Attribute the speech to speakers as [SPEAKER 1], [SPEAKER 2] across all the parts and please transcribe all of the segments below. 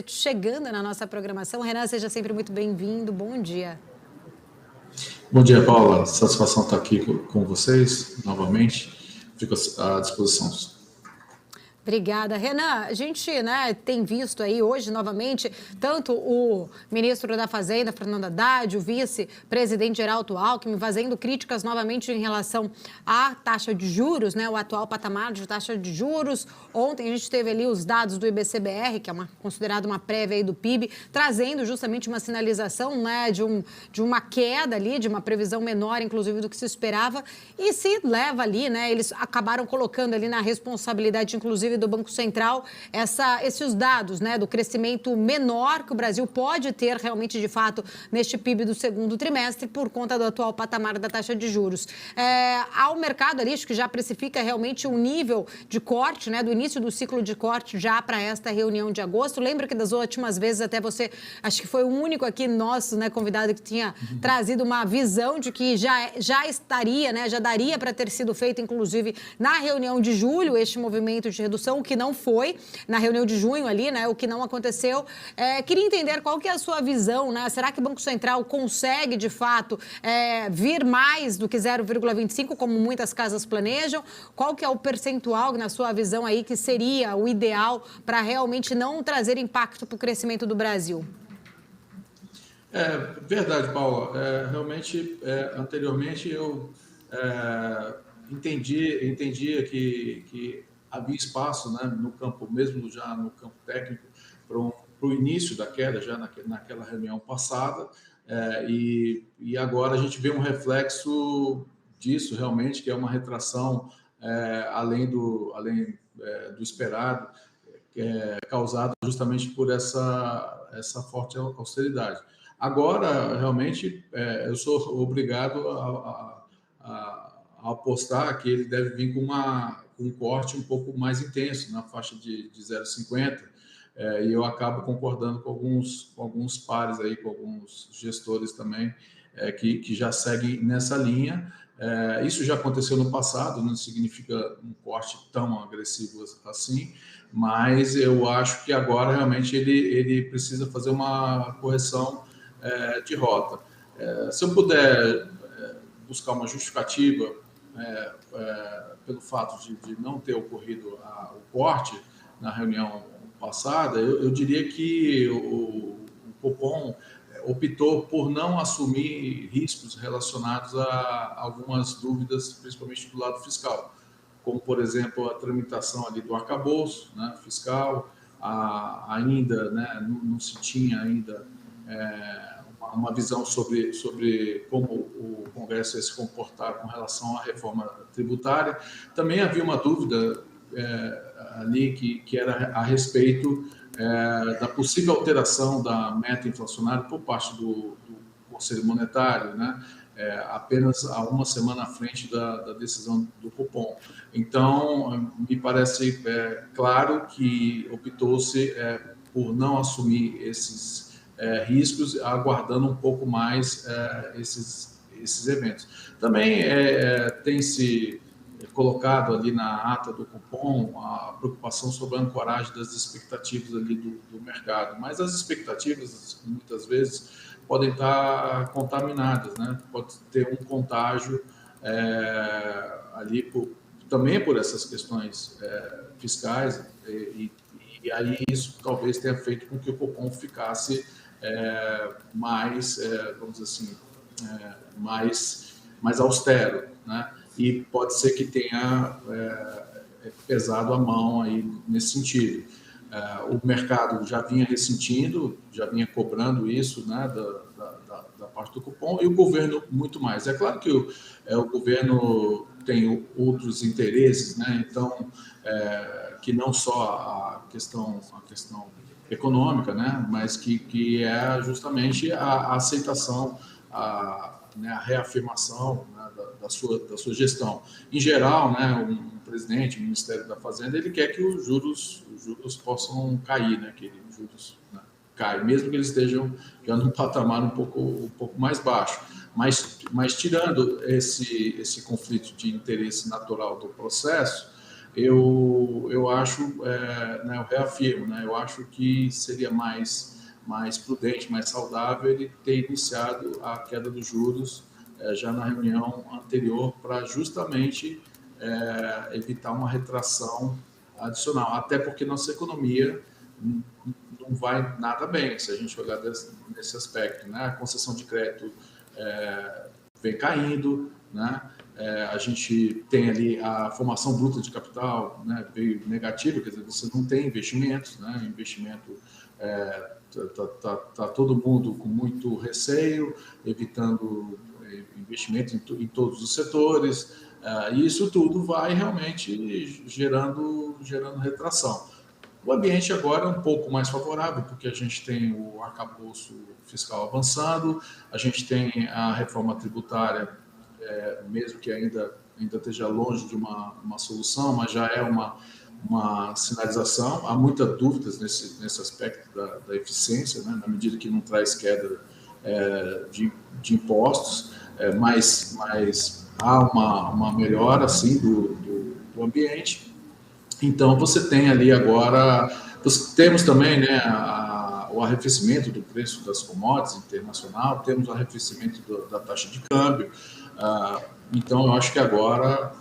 [SPEAKER 1] chegando na nossa programação. Renan, seja sempre muito bem-vindo. Bom dia.
[SPEAKER 2] Bom dia, Paula. Satisfação estar aqui com vocês novamente. Fico à disposição.
[SPEAKER 1] Obrigada, Renan. A gente tem visto aí hoje, novamente, tanto o ministro da Fazenda, Fernando Haddad, o vice-presidente Geraldo Alckmin, fazendo críticas novamente em relação à taxa de juros, o atual patamar de taxa de juros. Ontem a gente teve ali os dados do IBCBR, que é considerado uma prévia aí do PIB, trazendo justamente uma sinalização de uma queda ali, de uma previsão menor, inclusive, do que se esperava. E se leva ali, eles acabaram colocando ali na responsabilidade, inclusive, do Banco Central, esses dados do crescimento menor que o Brasil pode ter realmente, de fato, neste PIB do segundo trimestre por conta do atual patamar da taxa de juros. Há o mercado ali, acho que já precifica realmente um nível de corte, do início do ciclo de corte já para esta reunião de agosto. Lembra que das últimas vezes até você, acho que foi o único aqui nosso, convidado que tinha trazido uma visão de que já estaria, já daria para ter sido feito, inclusive, na reunião de julho, este movimento de redução, o que não foi, na reunião de junho ali, o que não aconteceu. Queria entender qual que é a sua visão, Será que o Banco Central consegue, de fato, vir mais do que 0,25, como muitas casas planejam? Qual que é o percentual, na sua visão aí, que seria o ideal para realmente não trazer impacto para o crescimento do Brasil?
[SPEAKER 2] É verdade, Paula. Realmente, anteriormente eu entendia que havia espaço, no campo, mesmo já no campo técnico, para o início da queda, já naquela reunião passada, e agora a gente vê um reflexo disso, realmente, que é uma retração além do esperado, causada justamente por essa forte austeridade. Agora, realmente, eu sou obrigado a apostar que ele deve vir com um corte um pouco mais intenso, na faixa de 0,50, e eu acabo concordando com alguns pares aí, com alguns gestores também, que já seguem nessa linha. Isso já aconteceu no passado, não significa um corte tão agressivo assim, mas eu acho que agora realmente ele precisa fazer uma correção de rota. Se eu puder buscar uma justificativa pelo fato de não ter ocorrido o corte na reunião passada, eu diria que o Copom optou por não assumir riscos relacionados a algumas dúvidas, principalmente do lado fiscal, como, por exemplo, a tramitação ali do arcabouço fiscal, ainda não se tinha ainda uma visão sobre como o Congresso ia se comportar com relação à reforma tributária. Também havia uma dúvida ali que era a respeito da possível alteração da meta inflacionária por parte do Conselho Monetário, apenas a uma semana à frente da decisão do Copom. Então, me parece claro que optou-se por não assumir esses riscos, aguardando um pouco mais esses eventos. Também tem-se colocado ali na ata do Copom a preocupação sobre a ancoragem das expectativas ali do mercado, mas as expectativas, muitas vezes, podem estar contaminadas, Pode ter um contágio ali também por essas questões fiscais, e aí isso talvez tenha feito com que o Copom ficasse mais, vamos dizer assim, mais austero, E pode ser que tenha pesado a mão aí nesse sentido. O mercado já vinha ressentindo, já vinha cobrando isso, da parte do Copom, e o governo muito mais. É claro que o governo tem outros interesses, Então, que não só a questão econômica, Mas que é justamente a aceitação, a reafirmação da sua gestão. Em geral, um presidente, o Ministério da Fazenda, ele quer que os juros possam cair, que os juros caem, mesmo que eles estejam já num patamar um pouco mais baixo. Mas tirando esse conflito de interesse natural do processo, eu acho, né, eu reafirmo, né, eu acho que seria mais prudente, mais saudável ele ter iniciado a queda dos juros já na reunião anterior para justamente evitar uma retração adicional, até porque nossa economia não vai nada bem, se a gente olhar nesse aspecto, né? A concessão de crédito vem caindo, né? A gente tem ali a formação bruta de capital, né, veio negativa, quer dizer, você não tem investimentos, né? Investimento tá todo mundo com muito receio, evitando investimento em todos os setores, e isso tudo vai realmente gerando retração. O ambiente agora é um pouco mais favorável, porque a gente tem o arcabouço fiscal avançando, a gente tem a reforma tributária, mesmo que ainda esteja longe de uma solução, mas já é uma sinalização. Há muitas dúvidas nesse aspecto da eficiência, né? Na medida que não traz queda de impostos, mas há uma melhora assim, do ambiente. Então, você tem ali agora, temos também, né, o arrefecimento do preço das commodities internacional, temos o arrefecimento da taxa de câmbio. Então, eu acho que agora,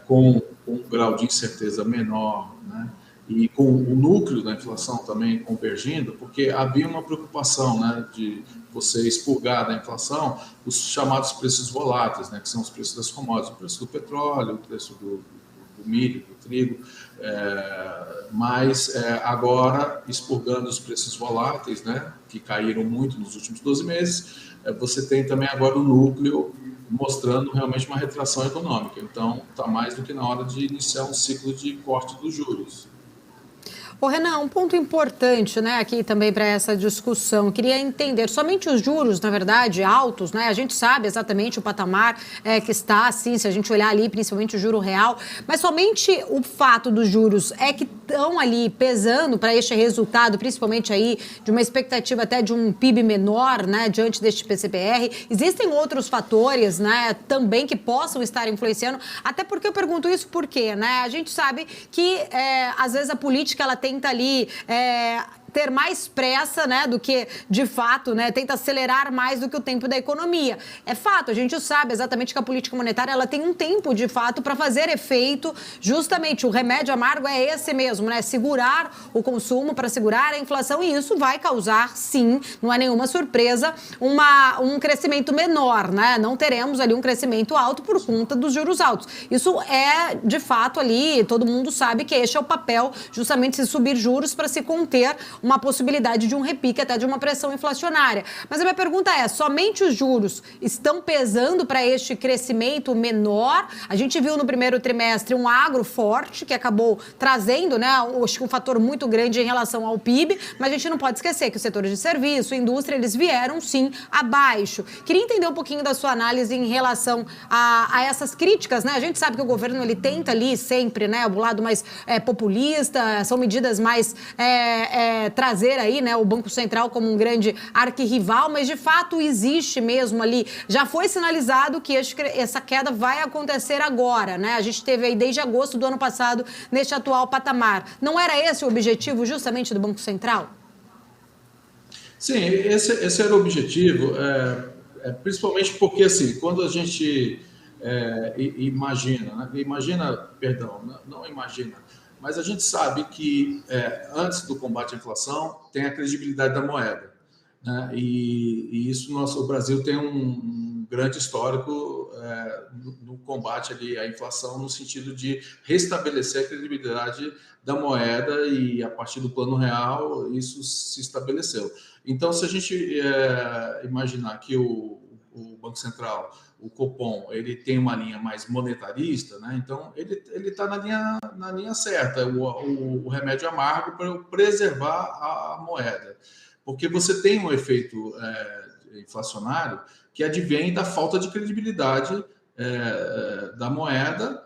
[SPEAKER 2] com um grau de incerteza menor, né, e com o núcleo da inflação também convergindo, porque havia uma preocupação, né, de você expurgar da inflação os chamados preços voláteis, né, que são os preços das commodities, o preço do petróleo, o preço do milho, do trigo, mas agora, expurgando os preços voláteis, né, que caíram muito nos últimos 12 meses, você tem também agora o núcleo mostrando realmente uma retração econômica. Então, está mais do que na hora de iniciar um ciclo de corte dos juros.
[SPEAKER 1] Ô, Renan, um ponto importante, né, aqui também para essa discussão. Eu queria entender, somente os juros, na verdade, altos, né? A gente sabe exatamente o patamar que está, assim, se a gente olhar ali, principalmente o juro real, mas somente o fato dos juros é que estão ali pesando para este resultado, principalmente aí de uma expectativa até de um PIB menor, né, diante deste PCPR. Existem outros fatores, né, também que possam estar influenciando, até porque eu pergunto isso porque, né, a gente sabe que às vezes a política ela tenta ali ter mais pressa, né, do que de fato, né, tenta acelerar mais do que o tempo da economia. É fato, a gente sabe exatamente que a política monetária ela tem um tempo de fato para fazer efeito. Justamente o remédio amargo é esse mesmo, né, segurar o consumo para segurar a inflação, e isso vai causar, sim, não é nenhuma surpresa, um crescimento menor, né? Não teremos ali um crescimento alto por conta dos juros altos. Isso é de fato ali, todo mundo sabe que este é o papel, justamente se subir juros para se conter uma possibilidade de um repique, até de uma pressão inflacionária. Mas a minha pergunta é, somente os juros estão pesando para este crescimento menor? A gente viu no primeiro trimestre um agro forte, que acabou trazendo, né, um fator muito grande em relação ao PIB, mas a gente não pode esquecer que os setores de serviço, indústria, eles vieram, sim, abaixo. Queria entender um pouquinho da sua análise em relação a essas críticas, né? A gente sabe que o governo, ele tenta ali sempre, né, o lado mais populista, são medidas mais trazer aí, né, o Banco Central como um grande arquirrival, mas de fato existe mesmo ali, já foi sinalizado que essa queda vai acontecer agora, né? A gente teve aí desde agosto do ano passado neste atual patamar. Não era esse o objetivo justamente do Banco Central?
[SPEAKER 2] Sim, esse era o objetivo, principalmente porque, assim, quando a gente imagina, né? Não imagina, mas a gente sabe que antes do combate à inflação tem a credibilidade da moeda, né? E isso o Brasil tem um grande histórico no combate ali à inflação, no sentido de restabelecer a credibilidade da moeda, e a partir do Plano Real isso se estabeleceu. Então, se a gente imaginar que o Banco Central, o Copom, ele tem uma linha mais monetarista, né? Então ele está na linha certa, o remédio amargo para preservar a moeda, porque você tem um efeito inflacionário que advém da falta de credibilidade da moeda,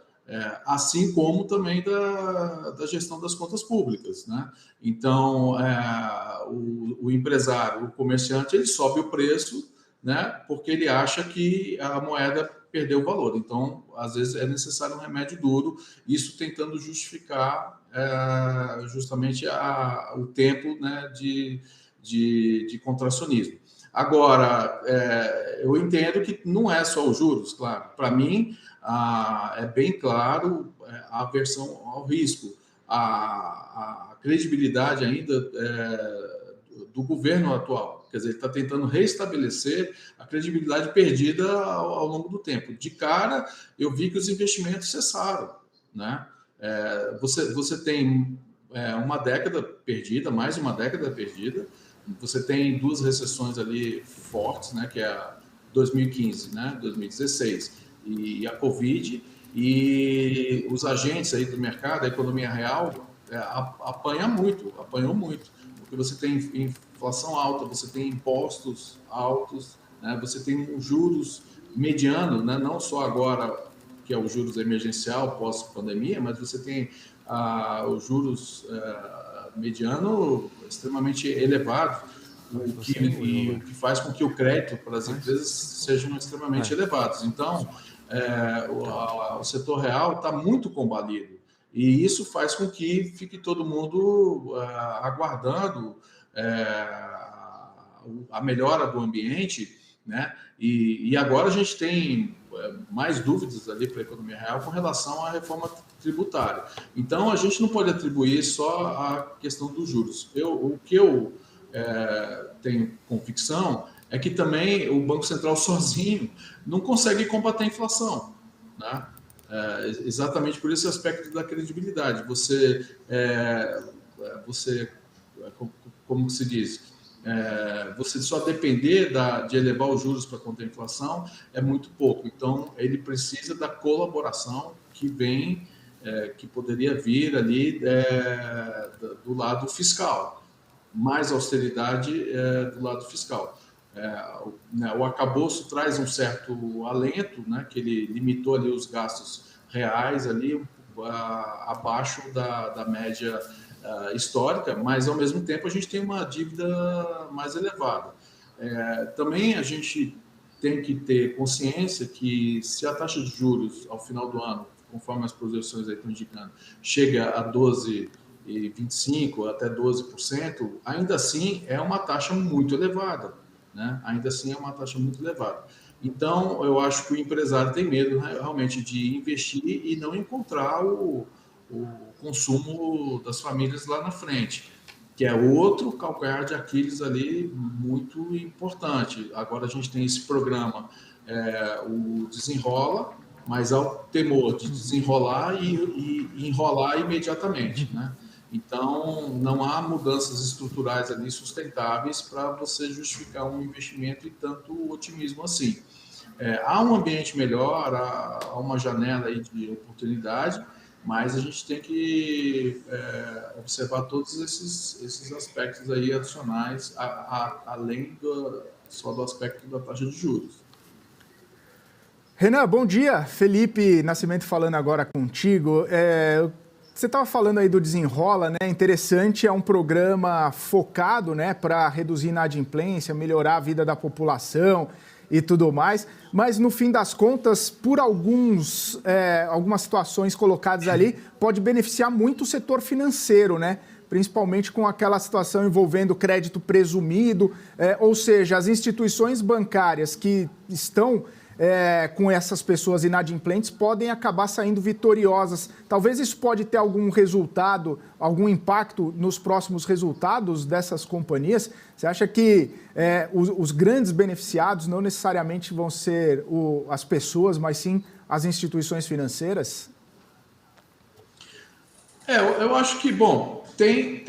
[SPEAKER 2] assim como também da gestão das contas públicas, né? Então o empresário, o comerciante, ele sobe o preço, né, porque ele acha que a moeda perder o valor. Então, às vezes, é necessário um remédio duro, isso tentando justificar justamente o tempo, né, de contracionismo. Agora, eu entendo que não é só os juros, claro. Para mim, é bem claro a aversão ao risco, a credibilidade ainda do governo atual. Quer dizer, ele está tentando restabelecer a credibilidade perdida ao longo do tempo. De cara, eu vi que os investimentos cessaram, né? Você tem uma década perdida, mais uma década perdida. Você tem 2 recessões ali fortes, né? Que é a 2015, né? 2016 e a Covid. E os agentes aí do mercado, a economia real, apanhou muito, porque você tem inflação alta, você tem impostos altos, né? Você tem juros medianos, né? Não só agora, que é o juros emergencial pós-pandemia, mas você tem os juros mediano extremamente elevados, o que faz com que o crédito para as empresas sejam extremamente elevados. Então, o setor real está muito combalido. E isso faz com que fique todo mundo aguardando a melhora do ambiente, né? E agora a gente tem mais dúvidas ali para a economia real com relação à reforma tributária. Então, a gente não pode atribuir só a questão dos juros. O que eu tenho convicção é que também o Banco Central sozinho não consegue combater a inflação, né? Exatamente por esse aspecto da credibilidade. Você como se diz, você só depender de elevar os juros para conter a inflação é muito pouco. Então, ele precisa da colaboração que vem, que poderia vir ali do lado fiscal, mais austeridade do lado fiscal. O arcabouço traz um certo alento, né, que ele limitou ali os gastos reais ali abaixo da média histórica, mas ao mesmo tempo a gente tem uma dívida mais elevada. Também a gente tem que ter consciência que se a taxa de juros ao final do ano, conforme as projeções aí estão indicando, chega a 12,25% até 12%, ainda assim é uma taxa muito elevada, né? Ainda assim é uma taxa muito elevada. Então, eu acho que o empresário tem medo, né, realmente de investir e não encontrar o consumo das famílias lá na frente, que é outro calcanhar de Aquiles ali muito importante. Agora a gente tem esse programa, o Desenrola, mas há o temor de desenrolar e enrolar imediatamente, né? Então, não há mudanças estruturais ali sustentáveis para você justificar um investimento e tanto otimismo assim. Há um ambiente melhor, há uma janela aí de oportunidade, mas a gente tem que observar todos esses aspectos aí adicionais, além só do aspecto da taxa de juros.
[SPEAKER 3] Renan, bom dia. Felipe Nascimento falando agora contigo. Você estava falando aí do Desenrola, né? Interessante, é um programa focado, né, para reduzir inadimplência, melhorar a vida da população e tudo mais, mas no fim das contas, por algumas situações colocadas ali, pode beneficiar muito o setor financeiro, né? Principalmente com aquela situação envolvendo crédito presumido, ou seja, as instituições bancárias que estão com essas pessoas inadimplentes podem acabar saindo vitoriosas. Talvez isso pode ter algum resultado, algum impacto nos próximos resultados dessas companhias? Você acha que os grandes beneficiados não necessariamente vão ser as pessoas, mas sim as instituições financeiras?
[SPEAKER 2] Eu acho que, bom, tem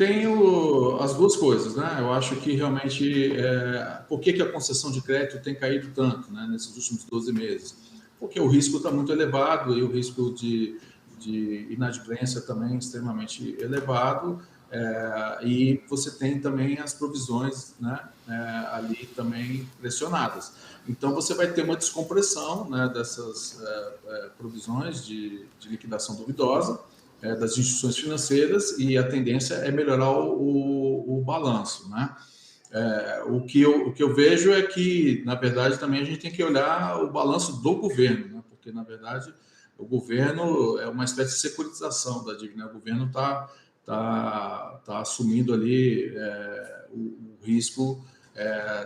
[SPEAKER 2] as duas coisas, né? Eu acho que realmente, por que a concessão de crédito tem caído tanto, né, nesses últimos 12 meses? Porque o risco está muito elevado e o risco de inadimplência também extremamente elevado, e você tem também as provisões, né, ali também pressionadas. Então, você vai ter uma descompressão, né, dessas provisões de liquidação duvidosa, das instituições financeiras, e a tendência é melhorar o balanço, né? O que eu vejo é que, na verdade, também a gente tem que olhar o balanço do governo, né? Porque, na verdade, o governo é uma espécie de securitização da dívida, né? O governo está assumindo ali o risco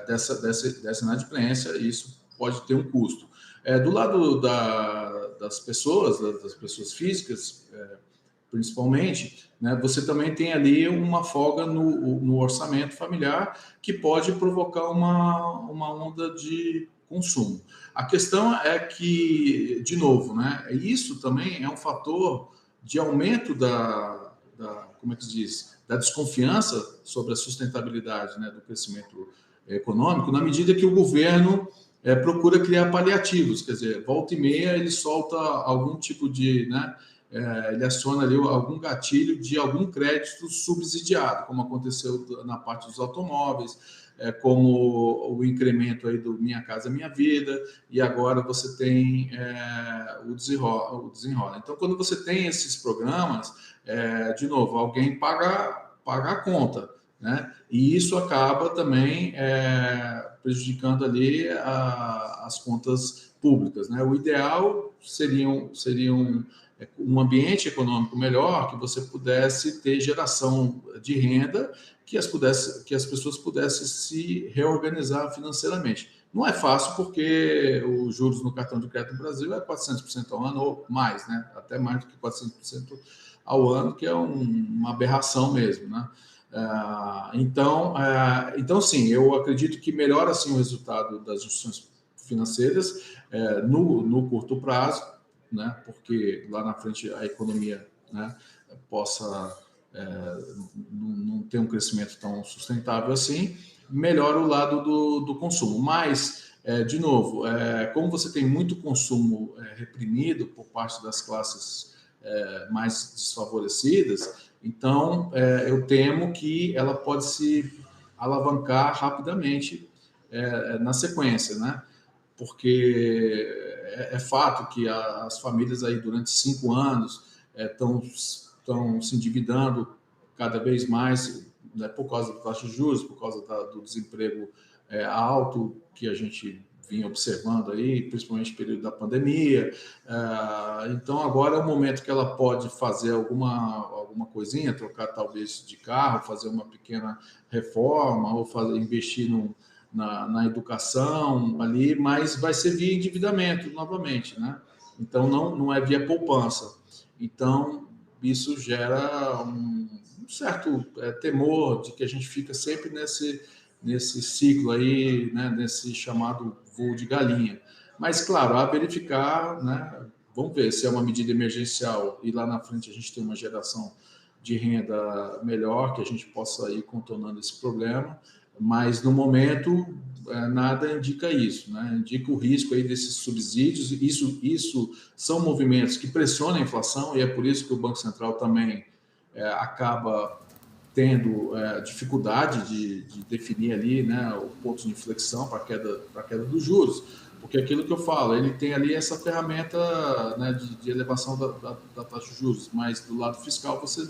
[SPEAKER 2] dessa inadimplência, e isso pode ter um custo. Do lado das pessoas físicas, principalmente, né, você também tem ali uma folga no orçamento familiar que pode provocar uma onda de consumo. A questão é que, de novo, né, isso também é um fator de aumento como é que se diz, da desconfiança sobre a sustentabilidade, né, do crescimento econômico, na medida que o governo procura criar paliativos, quer dizer, volta e meia ele solta algum tipo de, né, ele aciona ali algum gatilho de algum crédito subsidiado, como aconteceu na parte dos automóveis, como o incremento aí do Minha Casa Minha Vida, e agora você tem o Desenrola. Então, quando você tem esses programas, de novo, alguém paga a conta, né? E isso acaba também prejudicando ali as contas públicas, né? O ideal seria um ambiente econômico melhor, que você pudesse ter geração de renda, que as pessoas pudessem se reorganizar financeiramente. Não é fácil porque os juros no cartão de crédito no Brasil é 400% ao ano ou mais, né? Até mais do que 400% ao ano, que é uma aberração mesmo, né? Então, sim, eu acredito que melhora sim o resultado das instituições financeiras no curto prazo, né? Porque lá na frente a economia, né, possa não ter um crescimento tão sustentável assim, melhora o lado do consumo. Mas, de novo, como você tem muito consumo reprimido por parte das classes mais desfavorecidas, então eu temo que ela pode se alavancar rapidamente na sequência, né? Porque é fato que as famílias aí durante 5 anos estão se endividando cada vez mais, né, por causa da taxa de juros, por causa do desemprego alto que a gente vinha observando aí, principalmente no período da pandemia. Então, agora é o momento que ela pode fazer alguma coisinha, trocar talvez de carro, fazer uma pequena reforma ou investir na educação ali, mas vai ser via endividamento novamente, né? Então, não é via poupança. Então, isso gera um certo temor de que a gente fica sempre nesse ciclo aí, né? Nesse chamado voo de galinha. Mas, claro, a verificar, né? Vamos ver se é uma medida emergencial e lá na frente a gente tem uma geração de renda melhor, que a gente possa ir contornando esse problema. Mas, no momento, nada indica isso, né? Indica o risco aí desses subsídios. Isso são movimentos que pressionam a inflação, e é por isso que o Banco Central também acaba tendo dificuldade de definir ali, né, o ponto de inflexão para a queda dos juros. Porque aquilo que eu falo, ele tem ali essa ferramenta, né, de elevação da taxa de juros, mas do lado fiscal você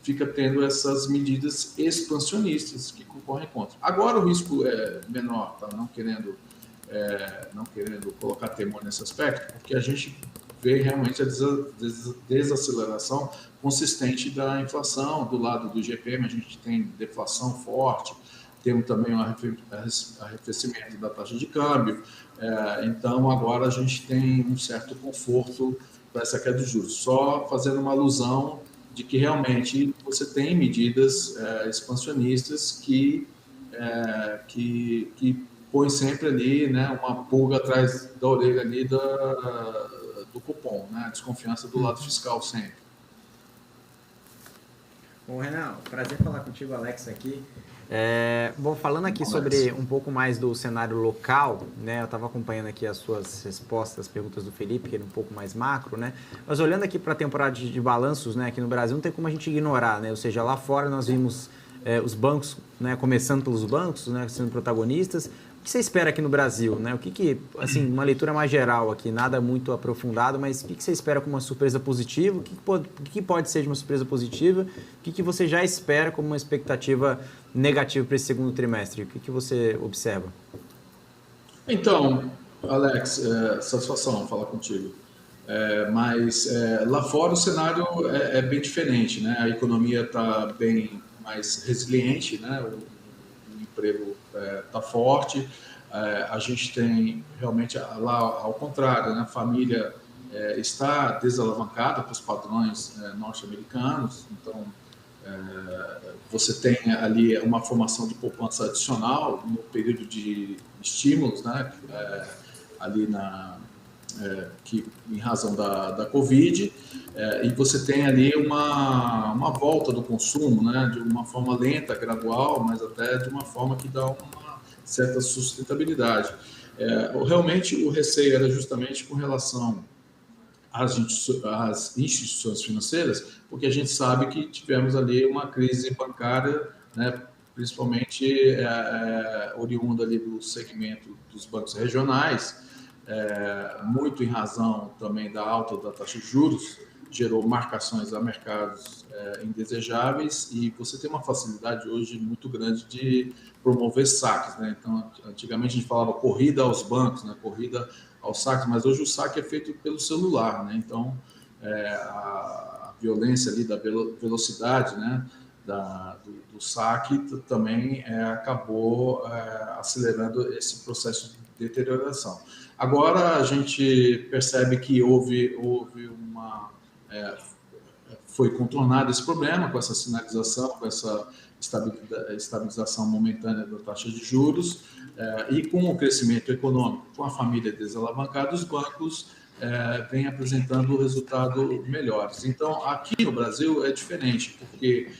[SPEAKER 2] fica tendo essas medidas expansionistas que concorrem contra. Agora o risco é menor, tá? Não querendo colocar temor nesse aspecto, porque a gente vê realmente a desaceleração consistente da inflação. Do lado do IGPM a gente tem deflação forte, temos também um arrefecimento da taxa de câmbio, então agora a gente tem um certo conforto para essa queda de juros, só fazendo uma alusão de que realmente você tem medidas expansionistas que põem sempre ali, né, uma pulga atrás da orelha ali do cupom, né, a desconfiança do lado fiscal sempre.
[SPEAKER 4] Bom, Renan, prazer falar contigo, Alex, aqui. Bom, falando aqui sobre um pouco mais do cenário local, né? Eu estava acompanhando aqui as suas respostas, as perguntas do Felipe, que era um pouco mais macro, né? Mas olhando aqui para a temporada de balanços, né? Aqui no Brasil não tem como a gente ignorar, né? Ou seja, lá fora nós vimos os bancos, né, começando pelos bancos, né, sendo protagonistas. O que você espera aqui no Brasil? Né? Assim, uma leitura mais geral aqui, nada muito aprofundado, mas o que você espera como uma surpresa positiva? O que pode ser de uma surpresa positiva? O que você já espera como uma expectativa negativa para esse segundo trimestre? O que você observa?
[SPEAKER 2] Então, Alex, satisfação falar contigo. Mas lá fora o cenário é bem diferente, né? A economia está bem mais resiliente, né? O emprego está forte. A gente tem realmente lá ao contrário, né? A família está desalavancada para os padrões norte-americanos. Então, você tem ali uma formação de poupança adicional no período de estímulos, né? Ali em razão da Covid, e você tem ali uma volta do consumo, né, de uma forma lenta, gradual, mas até de uma forma que dá uma certa sustentabilidade. Realmente o receio era justamente com relação às instituições financeiras, porque a gente sabe que tivemos ali uma crise bancária, né, principalmente oriunda ali do segmento dos bancos regionais, muito em razão também da alta da taxa de juros, gerou marcações a mercados indesejáveis, e você tem uma facilidade hoje muito grande de promover saques, né? Então, antigamente a gente falava corrida aos bancos, né? Corrida aos saques, mas hoje o saque é feito pelo celular, né? Então, a violência ali da velocidade, né? Do saque também acabou acelerando esse processo de deterioração. Agora a gente percebe que foi contornado esse problema com essa sinalização, com essa estabilização momentânea da taxa de juros, e com o crescimento econômico, com a família desalavancada, os bancos vêm apresentando resultados melhores. Então, aqui no Brasil é diferente, porque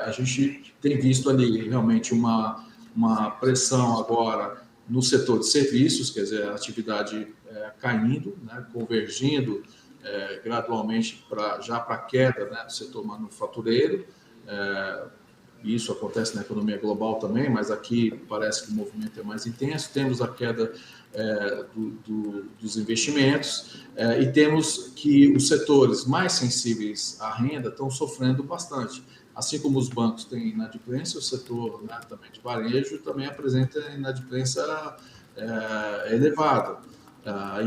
[SPEAKER 2] a gente tem visto ali realmente uma pressão agora no setor de serviços, quer dizer, a atividade caindo, né, convergindo gradualmente já para a queda, né, do setor manufatureiro. Isso acontece na economia global também, mas aqui parece que o movimento é mais intenso. Temos a queda dos investimentos e temos que os setores mais sensíveis à renda estão sofrendo bastante. Assim como os bancos têm inadimplência, o setor, né, também de varejo também apresenta inadimplência elevada.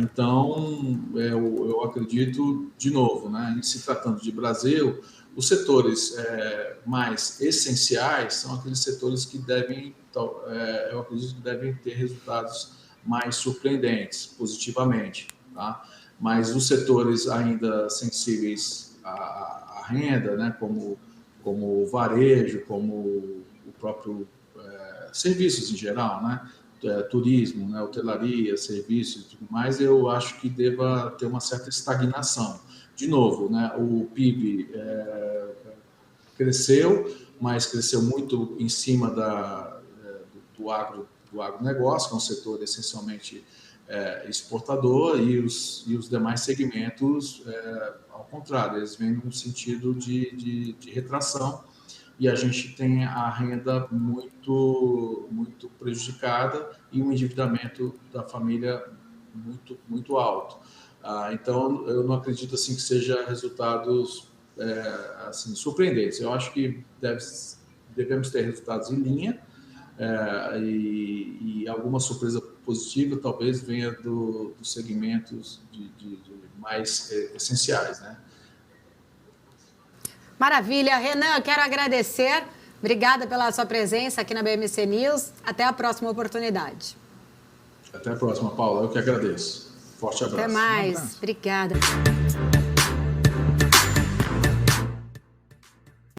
[SPEAKER 2] Então, eu acredito, de novo, né, em se tratando de Brasil, os setores mais essenciais são aqueles setores que eu acredito que devem ter resultados mais surpreendentes, positivamente, tá? Mas os setores ainda sensíveis à renda, né, como o varejo, como o próprio serviços em geral, né? Turismo, né? Hotelaria, serviços e tudo mais, eu acho que deva ter uma certa estagnação. De novo, né? O PIB cresceu, mas cresceu muito em cima do agronegócio, que é um setor essencialmente exportador, e os demais segmentos, ao contrário, eles vêm num sentido de retração, e a gente tem a renda muito, muito prejudicada e um endividamento da família muito, muito alto. Então, eu não acredito assim que seja resultados assim, surpreendentes. Eu acho que devemos ter resultados em linha, e alguma surpresa positiva talvez venha dos segmentos de mais essenciais, né?
[SPEAKER 1] Maravilha. Renan, quero agradecer. Obrigada pela sua presença aqui na BMC News. Até a próxima oportunidade.
[SPEAKER 2] Até a próxima, Paula. Eu que agradeço. Forte abraço.
[SPEAKER 1] Até mais. Obrigada.